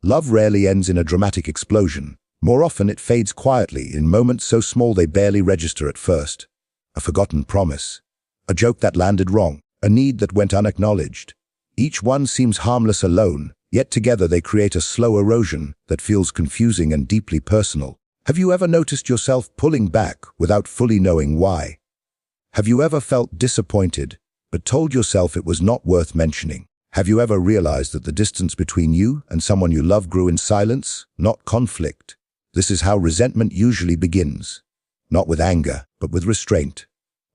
Love rarely ends in a dramatic explosion. More often it fades quietly in moments so small they barely register at first. A forgotten promise, a joke that landed wrong, a need that went unacknowledged. Each one seems harmless alone, yet together they create a slow erosion that feels confusing and deeply personal. Have you ever noticed yourself pulling back without fully knowing why? Have you ever felt disappointed, but told yourself it was not worth mentioning? Have you ever realized that the distance between you and someone you love grew in silence, not conflict? This is how resentment usually begins. Not with anger, but with restraint.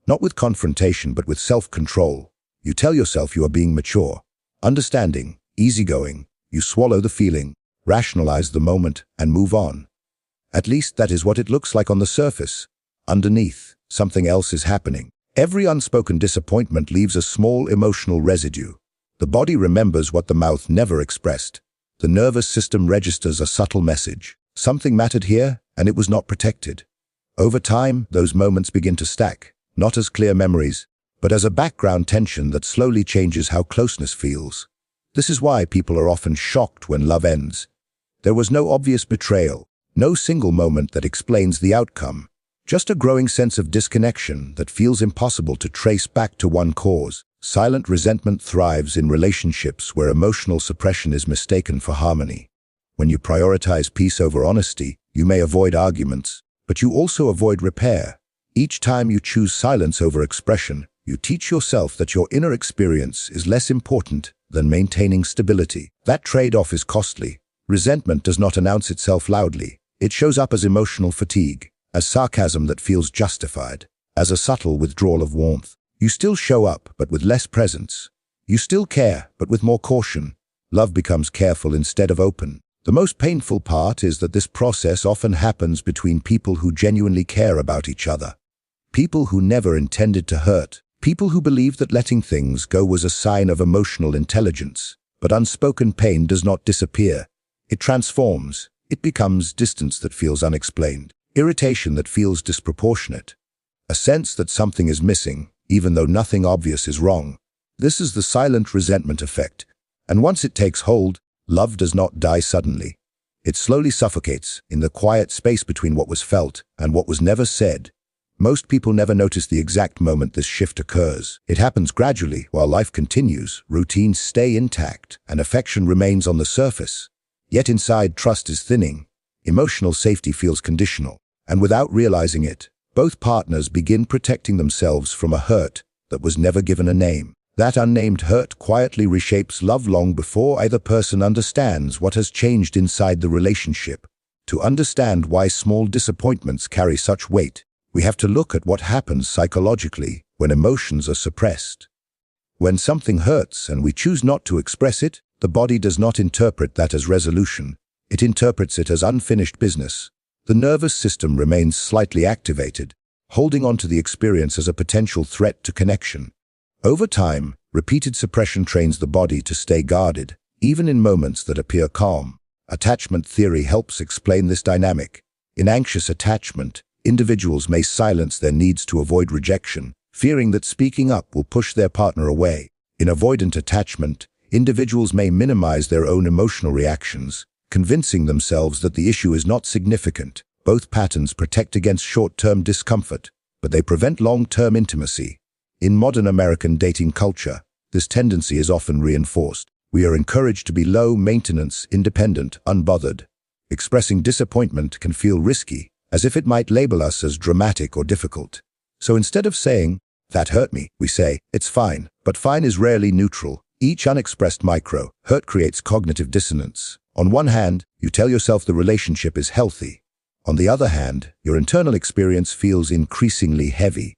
Not with confrontation, but with self-control. You tell yourself you are being mature, understanding, easygoing. You swallow the feeling, rationalize the moment, and move on. At least that is what it looks like on the surface. Underneath, something else is happening. Every unspoken disappointment leaves a small emotional residue. The body remembers what the mouth never expressed. The nervous system registers a subtle message. Something mattered here, and it was not protected. Over time, those moments begin to stack, not as clear memories, but as a background tension that slowly changes how closeness feels. This is why people are often shocked when love ends. There was no obvious betrayal, no single moment that explains the outcome, just a growing sense of disconnection that feels impossible to trace back to one cause. Silent resentment thrives in relationships where emotional suppression is mistaken for harmony. When you prioritize peace over honesty, you may avoid arguments, but you also avoid repair. Each time you choose silence over expression, you teach yourself that your inner experience is less important than maintaining stability. That trade-off is costly. Resentment does not announce itself loudly. It shows up as emotional fatigue, as sarcasm that feels justified, as a subtle withdrawal of warmth. You still show up, but with less presence. You still care, but with more caution. Love becomes careful instead of open. The most painful part is that this process often happens between people who genuinely care about each other. People who never intended to hurt. People who believe that letting things go was a sign of emotional intelligence. But unspoken pain does not disappear. It transforms. It becomes distance that feels unexplained, irritation that feels disproportionate, a sense that something is missing, even though nothing obvious is wrong. This is the silent resentment effect. And once it takes hold, love does not die suddenly. It slowly suffocates in the quiet space between what was felt and what was never said. Most people never notice the exact moment this shift occurs. It happens gradually while life continues, routines stay intact, and affection remains on the surface. Yet inside, trust is thinning. Emotional safety feels conditional. And without realizing it, both partners begin protecting themselves from a hurt that was never given a name. That unnamed hurt quietly reshapes love long before either person understands what has changed inside the relationship. To understand why small disappointments carry such weight, we have to look at what happens psychologically when emotions are suppressed. When something hurts and we choose not to express it, the body does not interpret that as resolution. It interprets it as unfinished business. The nervous system remains slightly activated, holding on to the experience as a potential threat to connection. Over time, repeated suppression trains the body to stay guarded, even in moments that appear calm. Attachment theory helps explain this dynamic. In anxious attachment, individuals may silence their needs to avoid rejection, fearing that speaking up will push their partner away. In avoidant attachment, individuals may minimize their own emotional reactions, convincing themselves that the issue is not significant. Both patterns protect against short-term discomfort, but they prevent long-term intimacy. In modern American dating culture, this tendency is often reinforced. We are encouraged to be low-maintenance, independent, unbothered. Expressing disappointment can feel risky, as if it might label us as dramatic or difficult. So instead of saying, "That hurt me," we say, "It's fine." But fine is rarely neutral. Each unexpressed micro-hurt creates cognitive dissonance. On one hand, you tell yourself the relationship is healthy. On the other hand, your internal experience feels increasingly heavy.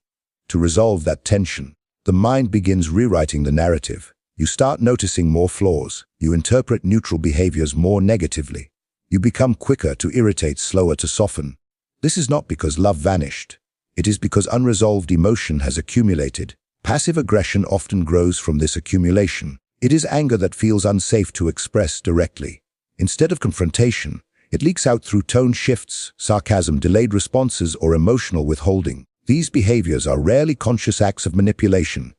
To resolve that tension, the mind begins rewriting the narrative. You start noticing more flaws. You interpret neutral behaviors more negatively. You become quicker to irritate, slower to soften. This is not because love vanished. It is because unresolved emotion has accumulated. Passive aggression often grows from this accumulation. It is anger that feels unsafe to express directly. Instead of confrontation, it leaks out through tone shifts, sarcasm, delayed responses, or emotional withholding. These behaviors are rarely conscious acts of manipulation.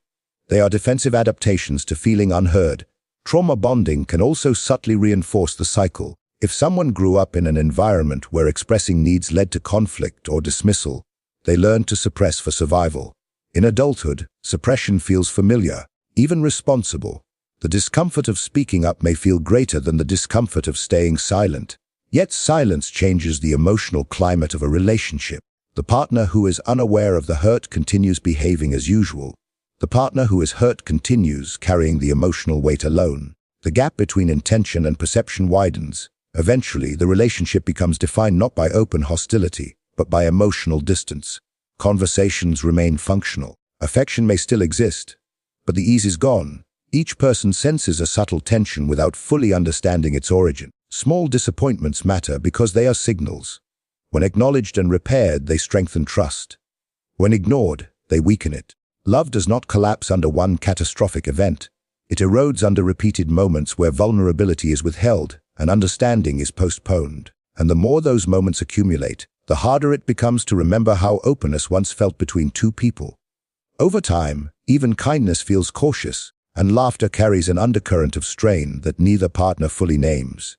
They are defensive adaptations to feeling unheard. Trauma bonding can also subtly reinforce the cycle. If someone grew up in an environment where expressing needs led to conflict or dismissal, they learned to suppress for survival. In adulthood, suppression feels familiar, even responsible. The discomfort of speaking up may feel greater than the discomfort of staying silent. Yet silence changes the emotional climate of a relationship. The partner who is unaware of the hurt continues behaving as usual. The partner who is hurt continues carrying the emotional weight alone. The gap between intention and perception widens. Eventually, the relationship becomes defined not by open hostility, but by emotional distance. Conversations remain functional. Affection may still exist, but the ease is gone. Each person senses a subtle tension without fully understanding its origin. Small disappointments matter because they are signals. When acknowledged and repaired, they strengthen trust. When ignored, they weaken it. Love does not collapse under one catastrophic event. It erodes under repeated moments where vulnerability is withheld and understanding is postponed. And the more those moments accumulate, the harder it becomes to remember how openness once felt between two people. Over time, even kindness feels cautious, and laughter carries an undercurrent of strain that neither partner fully names.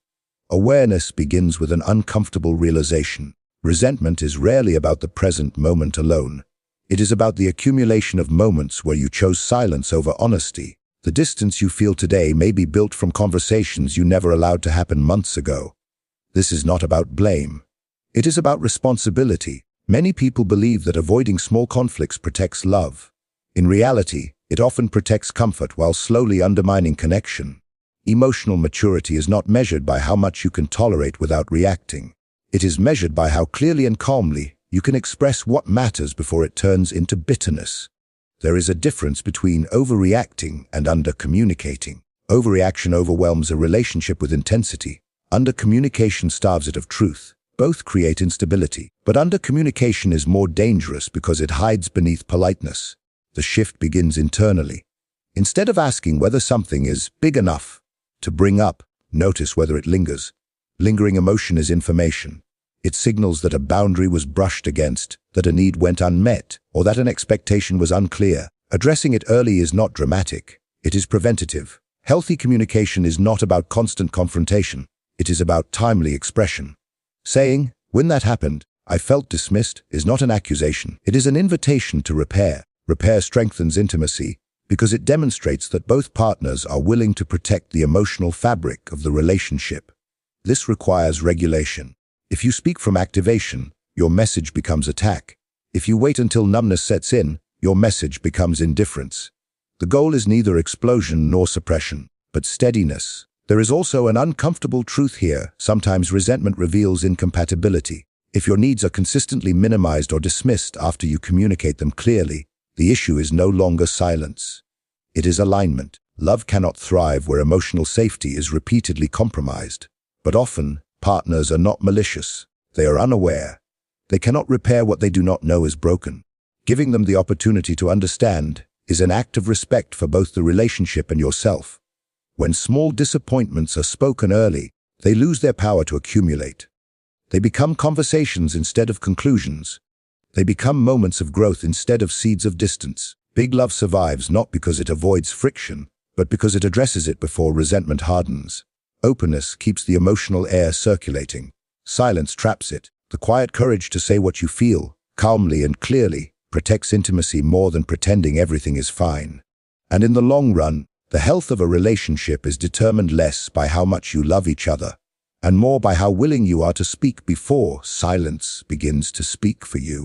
Awareness begins with an uncomfortable realization. Resentment is rarely about the present moment alone. It is about the accumulation of moments where you chose silence over honesty. The distance you feel today may be built from conversations you never allowed to happen months ago. This is not about blame. It is about responsibility. Many people believe that avoiding small conflicts protects love. In reality, it often protects comfort while slowly undermining connection. Emotional maturity is not measured by how much you can tolerate without reacting. It is measured by how clearly and calmly you can express what matters before it turns into bitterness. There is a difference between overreacting and under-communicating. Overreaction overwhelms a relationship with intensity. Under-communication starves it of truth. Both create instability, but under-communication is more dangerous because it hides beneath politeness. The shift begins internally. Instead of asking whether something is big enough to bring up, notice whether it lingers. Lingering emotion is information. It signals that a boundary was brushed against, that a need went unmet, or that an expectation was unclear. Addressing it early is not dramatic. It is preventative. Healthy communication is not about constant confrontation. It is about timely expression. Saying, "When that happened, I felt dismissed," is not an accusation. It is an invitation to repair. Repair strengthens intimacy because it demonstrates that both partners are willing to protect the emotional fabric of the relationship. This requires regulation. If you speak from activation, your message becomes attack. If you wait until numbness sets in, your message becomes indifference. The goal is neither explosion nor suppression, but steadiness. There is also an uncomfortable truth here. Sometimes resentment reveals incompatibility. If your needs are consistently minimized or dismissed after you communicate them clearly, the issue is no longer silence. It is alignment. Love cannot thrive where emotional safety is repeatedly compromised. But often, partners are not malicious. They are unaware. They cannot repair what they do not know is broken. Giving them the opportunity to understand is an act of respect for both the relationship and yourself. When small disappointments are spoken early, they lose their power to accumulate. They become conversations instead of conclusions. They become moments of growth instead of seeds of distance. Big love survives not because it avoids friction, but because it addresses it before resentment hardens. Openness keeps the emotional air circulating. Silence traps it. The quiet courage to say what you feel, calmly and clearly, protects intimacy more than pretending everything is fine. And in the long run, the health of a relationship is determined less by how much you love each other, and more by how willing you are to speak before silence begins to speak for you.